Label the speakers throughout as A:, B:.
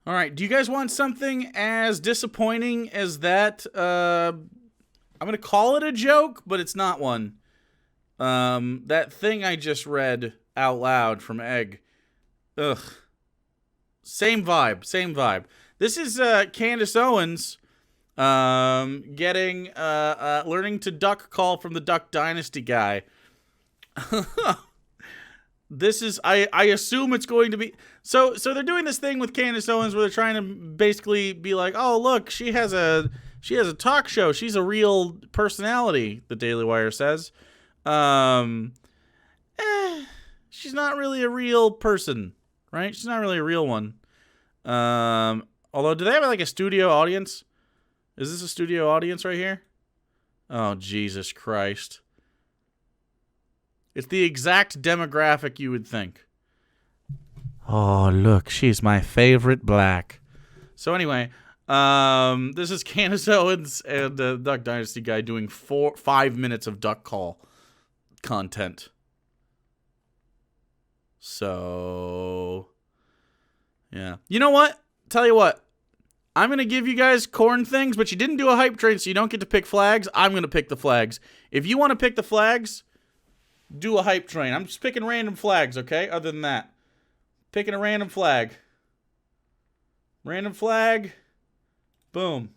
A: All right. Do you guys want something as disappointing as that? I'm going to call it a joke, but it's not one. That thing I just read out loud from Egg. Ugh. Same vibe. This is Candace Owens getting learning to duck call from the Duck Dynasty guy. This is I assume it's going to be so they're doing this thing with Candace Owens where they're trying to basically be like, "Oh, look, she has a talk show. She's a real personality," the Daily Wire says. She's not really a real person, right? She's not really a real one. Although, do they have like a studio audience? Is this a studio audience right here? Oh, Jesus Christ. It's the exact demographic you would think. Oh, look, she's my favorite black. So anyway, this is Candace Owens and the Duck Dynasty guy doing 5 minutes of duck call content. So, yeah. You know what? Tell you what. I'm going to give you guys corn things, but you didn't do a hype train, so you don't get to pick flags. I'm going to pick the flags. If you want to pick the flags, do a hype train. I'm just picking random flags, okay? Other than that. Picking a random flag. Random flag. Boom.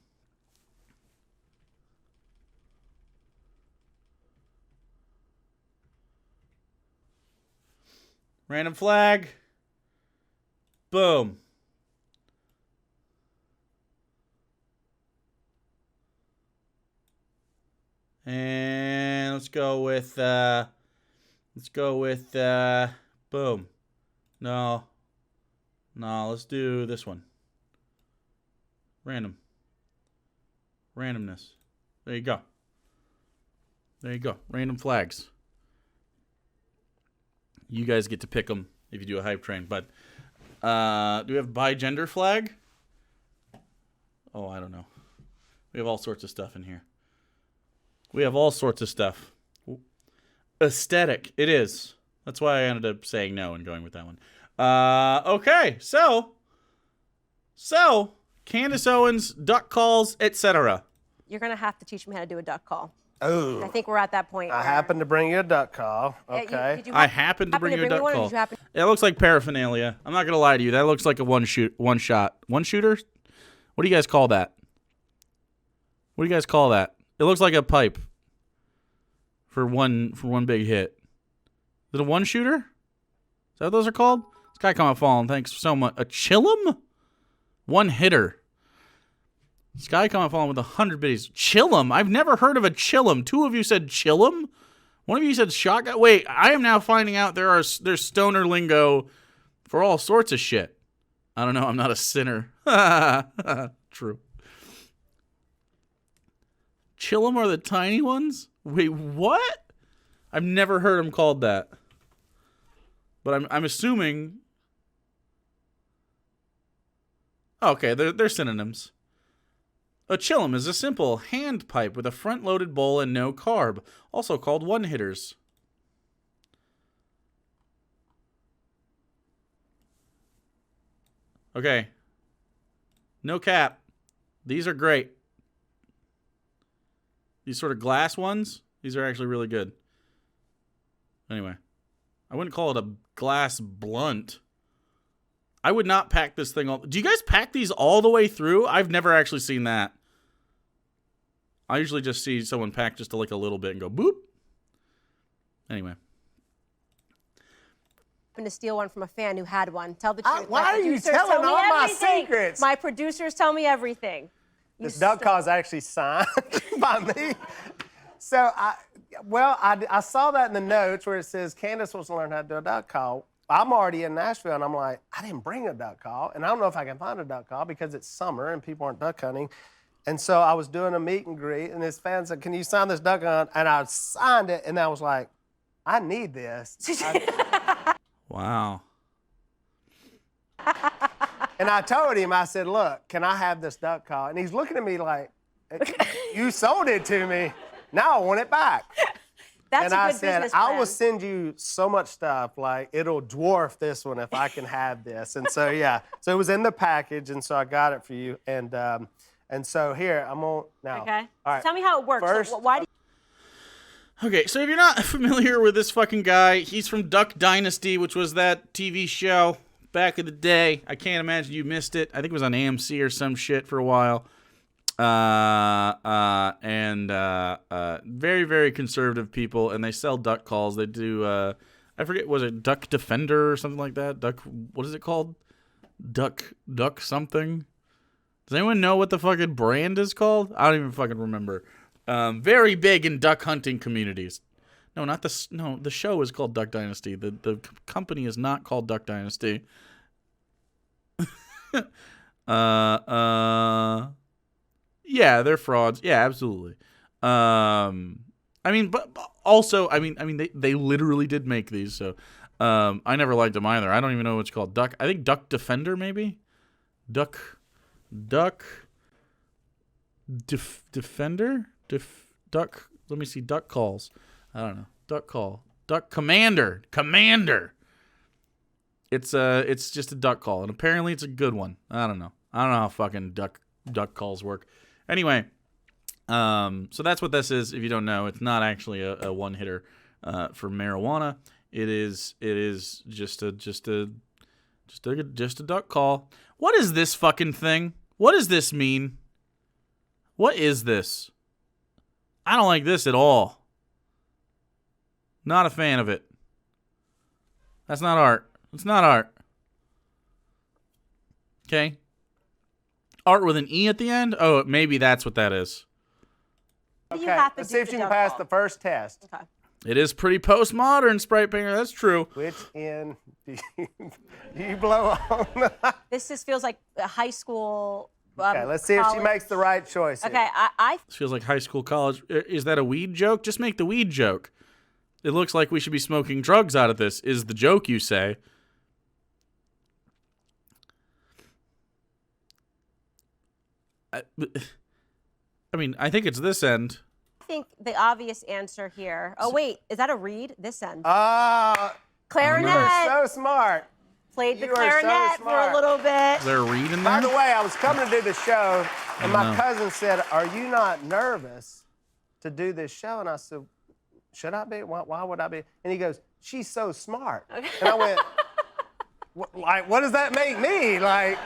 A: Random flag. Boom. And let's go with boom. No, let's do this one. Randomness. There you go. Random flags. You guys get to pick them if you do a hype train. But do we have bi-gender flag? Oh, I don't know. We have all sorts of stuff in here. Aesthetic. It is. That's why I ended up saying no and going with that one. Okay, so Candace Owens, duck calls, etc.
B: You're going to have to teach me how to do a duck call.
C: Oh.
B: I think we're at that point.
C: I happened to bring you a duck call. Okay.
A: I happened to bring you a duck call. It looks like paraphernalia. I'm not going to lie to you. That looks like a one shooter. One shooter? What do you guys call that? It looks like a pipe for one big hit. Is it a one shooter? Is that what those are called? Sky Comet Fallen, thanks so much. A chillum? One hitter. Sky Comet Fallen with 100 biddies. Chillum? I've never heard of a chillum. 2 of you said chillum? One of you said shotgun. Wait, I am now finding out there's stoner lingo for all sorts of shit. I don't know. I'm not a sinner. True. Chillum are the tiny ones? Wait, what? I've never heard them called that. But I'm assuming. Okay, they're synonyms. A chillum is a simple hand pipe with a front-loaded bowl and no carb, also called one-hitters. Okay. No cap. These are great. These sort of glass ones, these are actually really good. Anyway, I wouldn't call it a glass blunt. I would not pack this thing all. Do you guys pack these all the way through? I've never actually seen that. I usually just see someone pack just like a little bit and go boop. Anyway.
B: To steal one from a fan who had one. Tell the truth.
C: Why are you telling all my secrets?
B: My producers tell me everything.
C: This duck call is actually signed by me. So, I saw that in the notes where it says Candace wants to learn how to do a duck call. I'm already in Nashville, and I'm like, I didn't bring a duck call, and I don't know if I can find a duck call because it's summer and people aren't duck hunting. And so I was doing a meet and greet, and this fan said, "Can you sign this duck hunt?" And I signed it, and I was like, I need this.
A: Wow.
C: And I told him, I said, "Look, can I have this duck call?" And he's looking at me like, "You sold it to me. Now I want it back."
B: That's
C: And
B: a
C: I
B: good
C: said,
B: business
C: I
B: plan.
C: will send you so much stuff, like it'll dwarf this one if I can have this. And so, yeah, so it was in the package, and so I got it for you. And so here, I'm on now.
B: Okay.
C: All right.
B: Tell me how it works.
C: First,
B: So, why do
A: Okay, so if you're not familiar with this fucking guy, he's from Duck Dynasty, which was that TV show back in the day. I can't imagine you missed it. I think it was on AMC or some shit for a while. Very, very conservative people, and they sell duck calls. They do, I forget, was it Duck Defender or something like that? Duck, what is it called? Duck something? Does anyone know what the fucking brand is called? I don't even fucking remember. Very big in duck hunting communities. No, not the, no, the show is called Duck Dynasty. The company is not called Duck Dynasty. Yeah, they're frauds. Yeah, absolutely. I mean, but also, I mean, they literally did make these, so I never liked them either. I don't even know what it's called. Duck. I think Duck Defender, maybe. Duck Defender. Duck. Let me see. Duck calls. I don't know. Duck call. Duck Commander. It's just a duck call, and apparently it's a good one. I don't know how fucking duck calls work. Anyway, so that's what this is. If you don't know, it's not actually a one hitter for marijuana. It is just a duck call. What is this fucking thing? What does this mean? What is this? I don't like this at all. Not a fan of it. That's not art. It's not art. Okay. Art with an E at the end? Oh, maybe that's what that is.
B: you
C: Okay,
B: have to
C: let's
B: do
C: see if
B: the
C: you can
B: duck
C: pass
B: call?
C: the first test.
B: Okay.
A: It is pretty postmodern, Sprite Painter. That's true.
C: Which end do you blow on?
B: This feels like a high school.
C: Okay, let's see if she
B: college.
C: makes the right choice here.
B: Okay, I
A: This feels like high school, college. Is that a weed joke? Just make the weed joke. It looks like we should be smoking drugs out of this, is the joke, you say. I mean, I think it's this end.
B: think the obvious answer here. Oh wait, is that a reed? This end.
C: Ah,
B: Clarinet.
C: you are so smart.
B: Played the
C: you are so
B: clarinet for a
C: smart.
B: little bit.
A: Is there a reed in
C: By
A: there?
C: the way, I was coming to do the show, and my
A: know.
C: cousin said, "Are you not nervous to do this show?" And I said, "Should I be? Why would I be?" And he goes, "She's so smart." And I went, what does that make me? Like,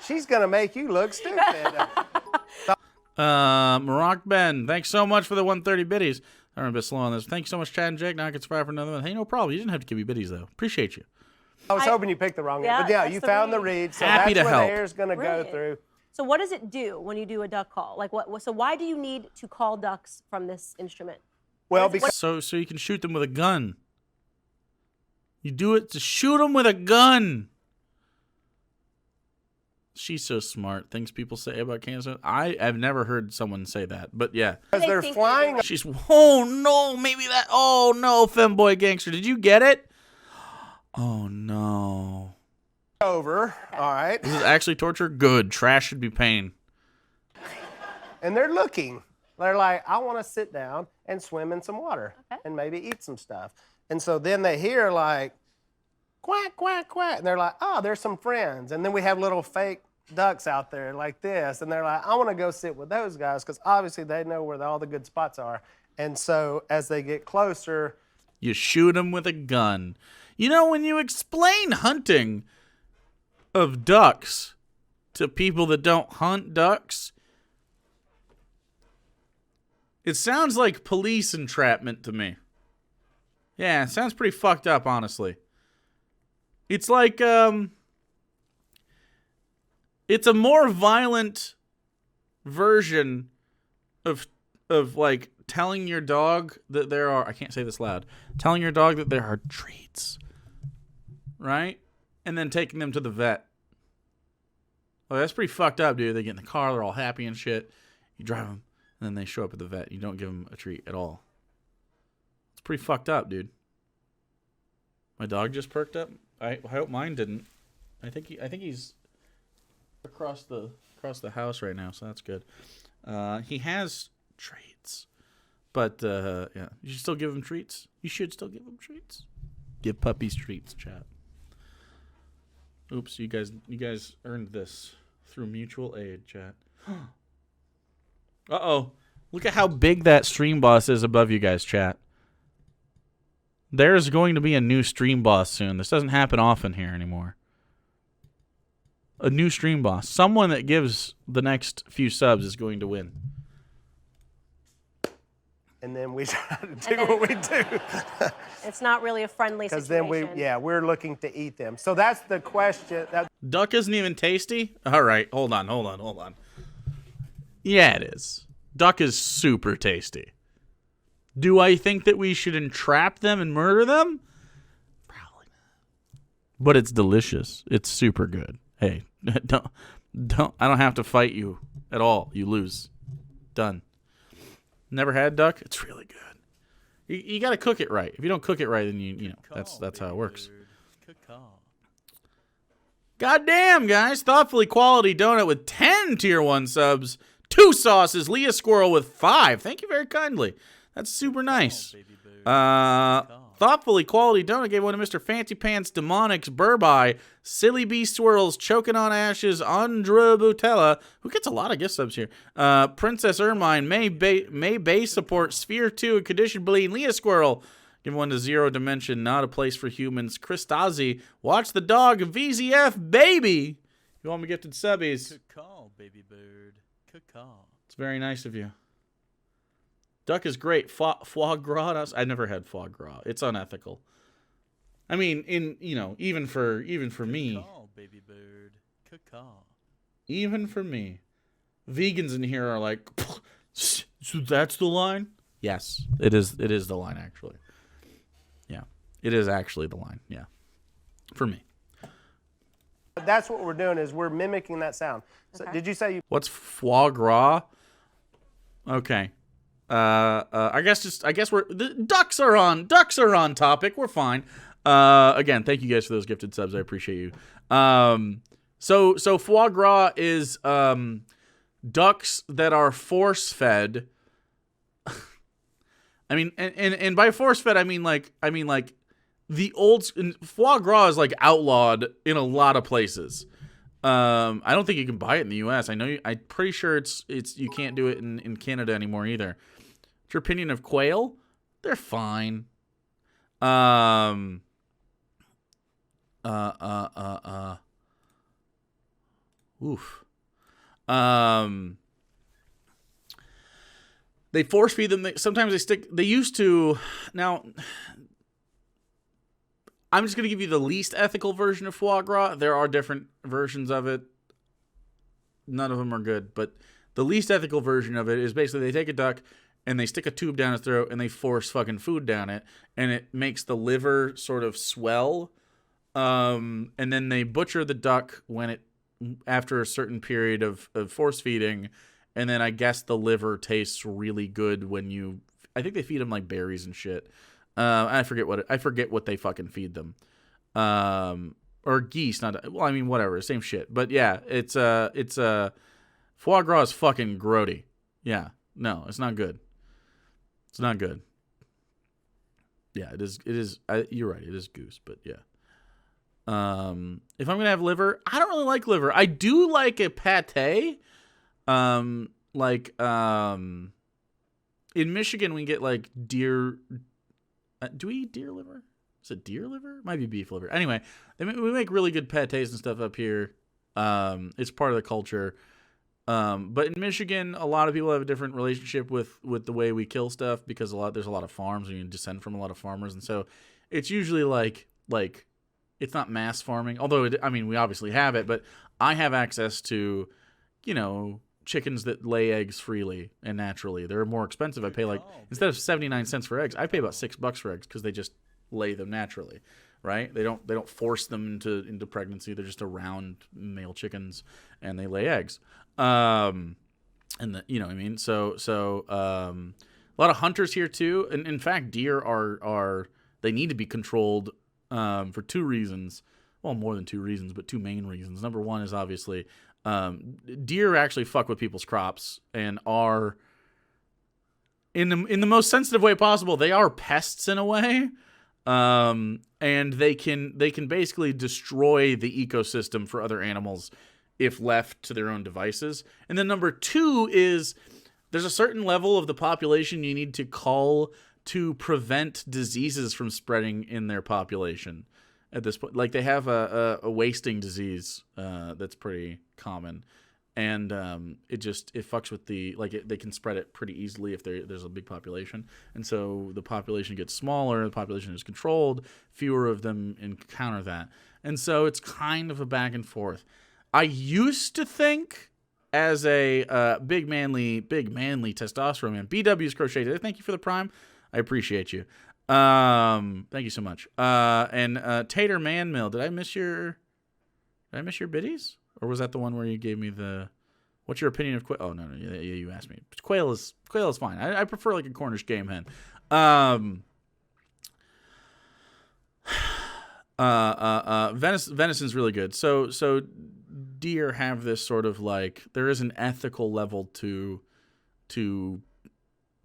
C: she's gonna make you look stupid.
A: Maroc Ben, thanks so much for the 130 biddies. I'm a bit slow on this. Thanks so much, Chad and Jake. Now I can survive for another one. Hey, no problem. You didn't have to give me biddies, though. Appreciate you.
C: I was hoping you picked the wrong one, but yeah,
B: that's
C: you
B: the
C: found the
B: reed.
C: reed, so
A: Happy
C: that's
A: to
C: where
A: help.
C: the air's gonna go
B: Brilliant.
C: through.
B: So what does it do when you do a duck call? Like what? So why do you need to call ducks from this instrument?
C: Well,
B: What is-
C: because
A: So you can shoot them with a gun. You do it to shoot them with a gun. She's so smart. Things people say about Candace. I have never heard someone say that, but yeah.
C: they're
B: think they're
C: flying
B: doing?
A: She's, oh no, maybe that, oh no, femboy gangster. Did you get it? Oh no.
C: over, all right,
A: This is actually torture? Good. Trash should be pain.
C: and they're looking. They're like, I want to sit down and swim in some water and maybe eat some stuff. And so then they hear like, quack, quack, quack. And they're like, oh, there's some friends. And then we have little fake ducks out there like this. And they're like, I want to go sit with those guys because obviously they know where all the good spots are. And so as they get closer,
A: You shoot them with a gun. You know, when you explain hunting of ducks to people that don't hunt ducks, it sounds like police entrapment to me. Yeah, it sounds pretty fucked up, honestly. It's like, it's a more violent version of like telling your dog that there are, I can't say this loud, telling your dog that there are treats, right? And then taking them to the vet. Well, that's pretty fucked up, dude. They get in the car, they're all happy and shit. You drive them, and then they show up at the vet. You don't give them a treat at all. It's pretty fucked up, dude. My dog just perked up. I hope mine didn't. I think he's across the house right now, so that's good. He has traits. But yeah, you should still give them treats. You should still give them treats. Give puppies treats, chat. Oops, you guys earned this through mutual aid, chat. Uh-oh. Look at how big that stream boss is above you guys, chat. There's going to be a new stream boss soon. This doesn't happen often here anymore. A new stream boss. Someone that gives the next few subs is going to win.
C: And then we try to do what we do.
B: It's not really a friendly
C: Because
B: situation.
C: then we're looking to eat them. So that's the question.
A: Duck isn't even tasty? All right, hold on. Yeah, it is. Duck is super tasty. Do I think that we should entrap them and murder them? Probably not. But it's delicious. It's super good. Hey, don't. I don't have to fight you at all. You lose. Done. Never had duck? It's really good. You got to cook it right. If you don't cook it right, then you know that's how it works. God damn, guys! Thoughtfully quality donut with 10 tier 1 subs, 2 sauces. Leah Squirrel with 5. Thank you very kindly. That's super nice. Thoughtfully quality donut gave one to Mr. Fancy Pants Demonics Burby, Silly Bee Swirls, Choking on Ashes, Andra Butella, who gets a lot of gift subs here. Princess Ermine, May Bay Support, Sphere 2, and Condition Bleed, Leah Squirrel. Give one to Zero Dimension, Not a Place for Humans, Christazzi, Watch the Dog, VZF, Baby. You want me gifted subbies?
D: Good call, baby bird. Good call.
A: It's very nice of you. Duck is great. Foie gras. I never had foie gras. It's unethical. I mean, even for me.
D: Good call, baby bird. Good call.
A: Even for me, vegans in here are like, so that's the line. Yes, it is. It is the line actually. Yeah, it is actually the line. Yeah, for me.
C: That's what we're doing is we're mimicking that sound. So
B: Okay.
C: did you say you?
A: What's foie gras? Okay. I guess the ducks are on topic. We're fine. Again, thank you guys for those gifted subs. I appreciate you. So foie gras is ducks that are force fed. I mean, and by force fed, I mean like the old foie gras is like outlawed in a lot of places. I don't think you can buy it in the U.S. I'm pretty sure it's you can't do it in Canada anymore either. What's your opinion of quail? They're fine. Oof. They force feed them. Sometimes they stick. They used to. Now, I'm just going to give you the least ethical version of foie gras. There are different versions of it. None of them are good. But the least ethical version of it is basically they take a duck and they stick a tube down its throat and they force fucking food down it. And it makes the liver sort of swell. And then they butcher the duck after a certain period of force feeding. And then I guess the liver tastes really good when I think they feed them like berries and shit. I forget what they fucking feed them. Or geese, whatever, same shit. But yeah, it's foie gras is fucking grody. Yeah. No, it's not good. It's not good. Yeah, it is you're right, it is goose, but yeah. If I'm going to have liver, I don't really like liver. I do like a pate. In Michigan we get like deer. Do we eat deer liver? Is it deer liver? It might be beef liver. Anyway, we make really good pates and stuff up here. It's part of the culture. But in Michigan, a lot of people have a different relationship with the way we kill stuff because there's a lot of farms and you descend from a lot of farmers, and so it's usually like it's not mass farming. Although we obviously have it, but I have access to, chickens that lay eggs freely and naturally. They're more expensive. I pay instead of 79 cents for eggs, I pay about $6 for eggs because they just lay them naturally, right? They don't force them into pregnancy. They're just around male chickens and they lay eggs. So a lot of hunters here too. And in fact, deer are they need to be controlled for 2 reasons. Well, more than 2 reasons, but 2 main reasons. Number one is obviously deer actually fuck with people's crops and are in the most sensitive way possible, they are pests in a way. And they can basically destroy the ecosystem for other animals if left to their own devices. And then number 2 is there's a certain level of the population you need to cull to prevent diseases from spreading in their population at this point. Like they have a wasting disease that's pretty common. And it fucks with they can spread it pretty easily if there's a big population. And so the population gets smaller, the population is controlled, fewer of them encounter that. And so it's kind of a back and forth. I used to think as a big manly testosterone man, BW's Crocheted, thank you for the Prime. I appreciate you. Thank you so much. And Tater Man Mill, did I miss your biddies? Or was that the one where you gave me what's your opinion of quail? Oh, no, you asked me. Quail is fine. I prefer like a Cornish game hen. Venison's really good. So deer have this sort of like, there is an ethical level to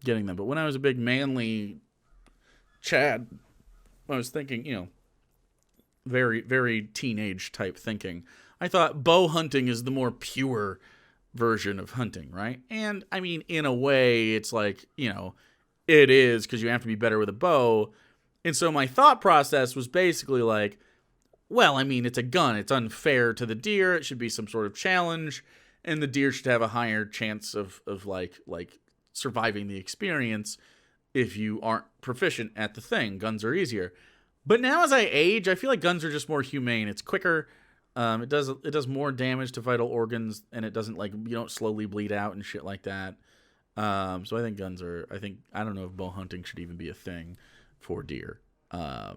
A: getting them. But when I was a big manly Chad, I was thinking, very, very teenage type thinking. I thought bow hunting is the more pure version of hunting, right? And I mean, in a way, it's like, it is because you have to be better with a bow. And so my thought process was basically like, well, I mean, it's a gun. It's unfair to the deer. It should be some sort of challenge. And the deer should have a higher chance of like surviving the experience if you aren't proficient at the thing. Guns are easier. But now as I age, I feel like guns are just more humane. It's quicker. It does more damage to vital organs, and it doesn't you don't slowly bleed out and shit like that. So I think guns are. I don't know if bow hunting should even be a thing for deer. I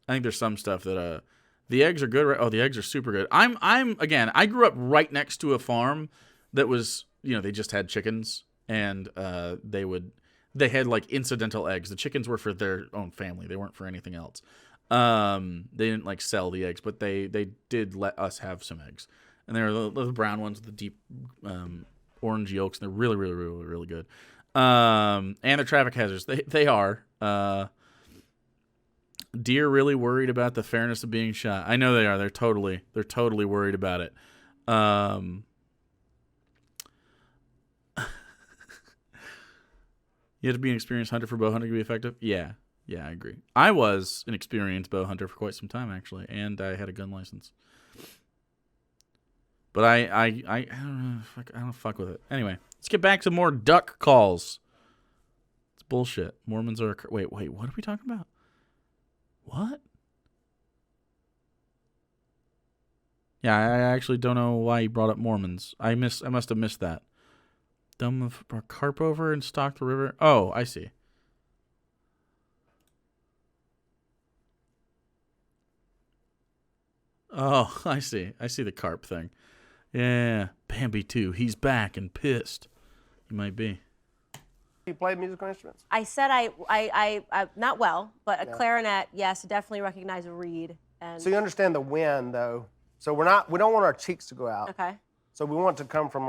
A: think there's some stuff that the eggs are good. Right? Oh, the eggs are super good. Again, I grew up right next to a farm that was they just had chickens, and they had like incidental eggs. The chickens were for their own family. They weren't for anything else. They didn't sell the eggs, but they did let us have some eggs, and they're the brown ones with the deep orange yolks, and they're really, really, really, really good. And they're traffic hazards. They are. Deer really worried about the fairness of being shot. I know they are. They're totally worried about it. You have to be an experienced hunter for bow hunting to be effective. Yeah, I agree. I was an experienced bow hunter for quite some time, actually, and I had a gun license. But I don't know. I don't fuck with it. Anyway, let's get back to more duck calls. It's bullshit. Mormons are... Wait, what are we talking about? What? Yeah, I actually don't know why you brought up Mormons. I must have missed that. Dumb carp over and stock the river. Oh, I see. Oh, I see. I see the carp thing. Yeah, Bambi too. He's back and pissed. He might be.
C: You play musical instruments?
B: I said I not well, but a clarinet, yes, definitely recognize a reed. And
C: So you understand the wind, though. So we don't want our cheeks to go out.
B: okay,
C: So we want it to come from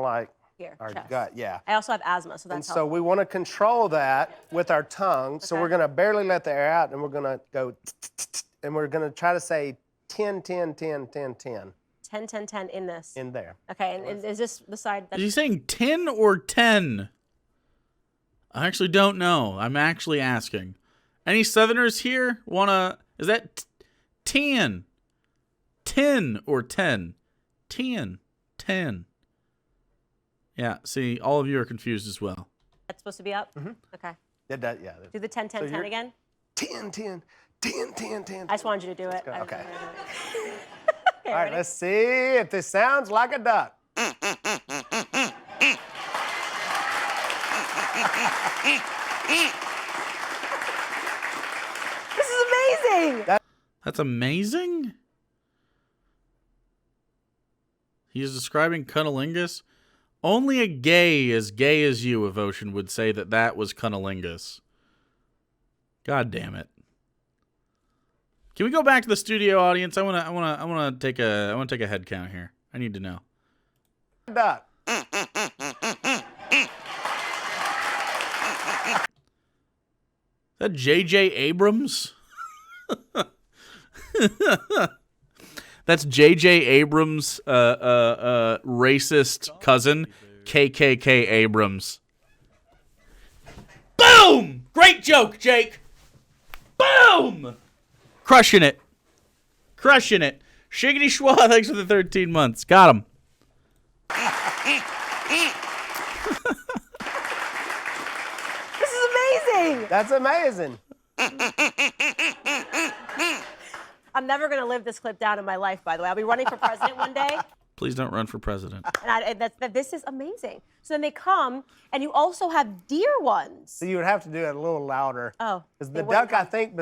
B: here,
C: our
B: chest.
C: gut, yeah.
B: I also have asthma, so
C: And
B: that's
C: so
B: helpful.
C: we want to control that with our tongue. So
B: Okay.
C: we're going to barely let the air out, and we're going to go, and we're going to try to say 10, 10, 10, 10, 10
B: 10, 10, 10 in this.
C: in there.
B: Okay, and is this the side
A: Is he saying 10 or 10? I actually don't know. I'm actually asking. Any Southerners here is that 10? 10 or 10? 10. 10. Yeah, see, all of you are confused as well.
B: that's supposed to be up? Mm-hmm. Okay.
C: Yeah.
B: Do the 10, 10,
C: So
B: 10
C: you're-
B: again?
C: 10, 10, 10, 10, 10.
B: I just wanted you to do it.
C: go.
B: I just
C: Okay.
B: wanted you to do it.
C: All right, let's see if this sounds like a duck.
B: This is amazing!
A: That's amazing. He is describing cunnilingus. Only a gay as you, Evotion, would say that was cunnilingus. God damn it. Can we go back to the studio audience? I want to take a head count here. I need to know.
C: Duck.
A: that J.J. Abrams? That's J.J. Abrams' racist cousin, KKK Abrams. Boom! Great joke, Jake. Boom! Crushing it. Crushing it. Shiggity schwa, thanks for the 13 months. Got him.
B: This is amazing.
C: That's amazing.
B: I'm never going to live this clip down in my life, by the way. I'll be running for president one day.
A: Please don't run for president.
B: This is amazing. So then they come, and you also have deer ones.
C: So you would have to do it a little louder.
B: Oh.
C: Because the duck, I think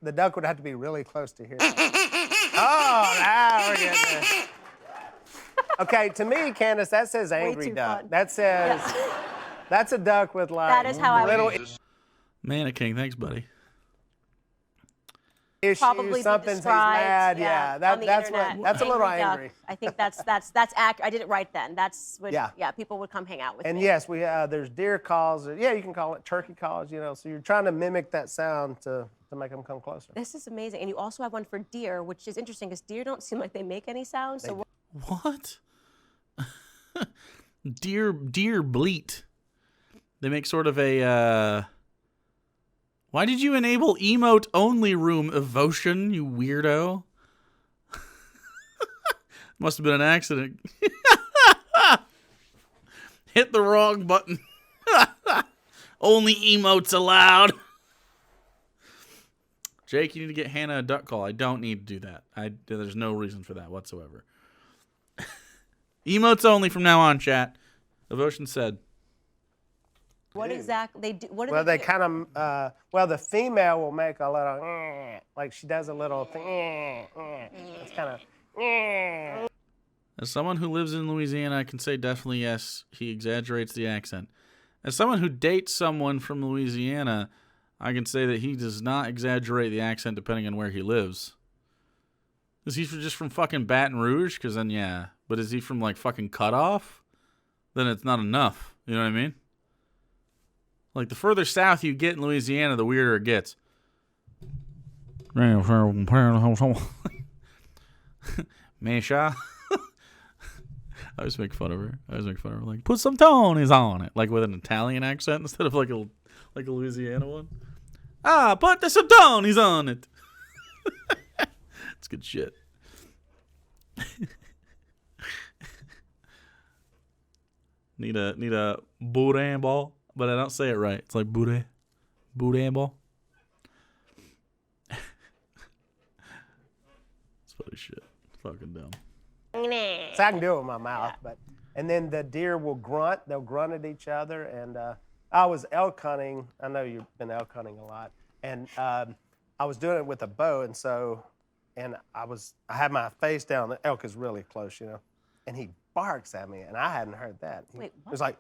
C: the duck would have to be really close to here. Oh, now we're getting there. Okay, to me, Candace, that says angry
B: too
C: duck.
B: fun.
C: That says, that's a duck with like
B: That is how I
C: little
B: would
A: Mannequin, thanks, buddy.
C: issues,
B: probably be
C: something's he's
B: described.
C: mad.
B: Yeah,
C: Yeah,
B: on the
C: that's
B: internet.
C: what. That's a little
B: duck.
C: angry.
B: I think that's accurate. I did it right then. That's what.
C: Yeah.
B: Yeah, people would come hang out with
C: And
B: me.
C: yes, there's deer calls. Yeah, you can call it turkey calls. So you're trying to mimic that sound to make them come closer.
B: This is amazing. And you also have one for deer, which is interesting because deer don't seem like they make any sounds. So
A: What? Deer bleat. They make sort of a, Why did you enable emote only room evotion, you weirdo? Must have been an accident. Hit the wrong button. Only emotes allowed. Jake, you need to get Hannah a duck call. I don't need to do that. There's no reason for that whatsoever. Emotes only from now on, chat. Evotion said.
B: what exactly they do? What do
C: Well, they
B: do?
C: kind of, the female will make a little, like she does a little thing. It's kind of,
A: As someone who lives in Louisiana, I can say definitely yes, he exaggerates the accent. As someone who dates someone from Louisiana, I can say that he does not exaggerate the accent depending on where he lives. Is he just from fucking Baton Rouge? Because then, yeah. But is he from, like, fucking Cutoff? Then it's not enough. You know what I mean? Like, the further south you get in Louisiana, the weirder it gets. Mesha. I always make fun of her. Like, put some Tonys on it. Like, with an Italian accent instead of, like a Louisiana one. Put some Tonys on it. It's good shit. Need a boudin ball, but I don't say it right. It's like boudin ball. It's funny shit. Fucking dumb.
C: so I can do it with my mouth, and then the deer will grunt. They'll grunt at each other. And I was elk hunting. I know you've been elk hunting a lot. And I was doing it with a bow, and I had my face down. The elk is really close, and he barks at me, and I hadn't heard that.
B: Wait,
C: It was like,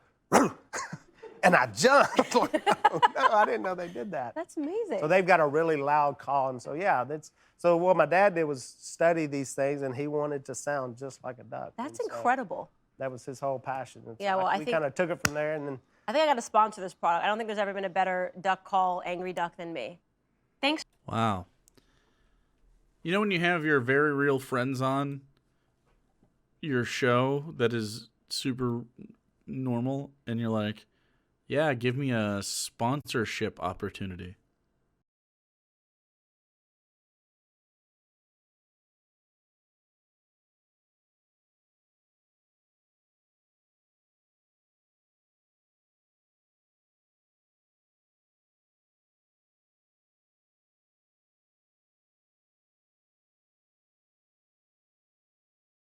C: and I jumped. Like, oh, no, I didn't know they did that.
B: That's amazing.
C: So they've got a really loud call, and so yeah, so what my dad did was study these things, and he wanted to sound just like a duck.
B: That's
C: and so
B: incredible.
C: that was his whole passion. And so
B: Yeah, well, I
C: we
B: think-
C: kind of took it from there, and then
B: I think I got to sponsor this product. I don't think there's ever been a better duck call, angry duck than me. Thanks.
A: Wow. You know when you have your very real friends on your show that is super normal, and you're like, yeah, give me a sponsorship opportunity.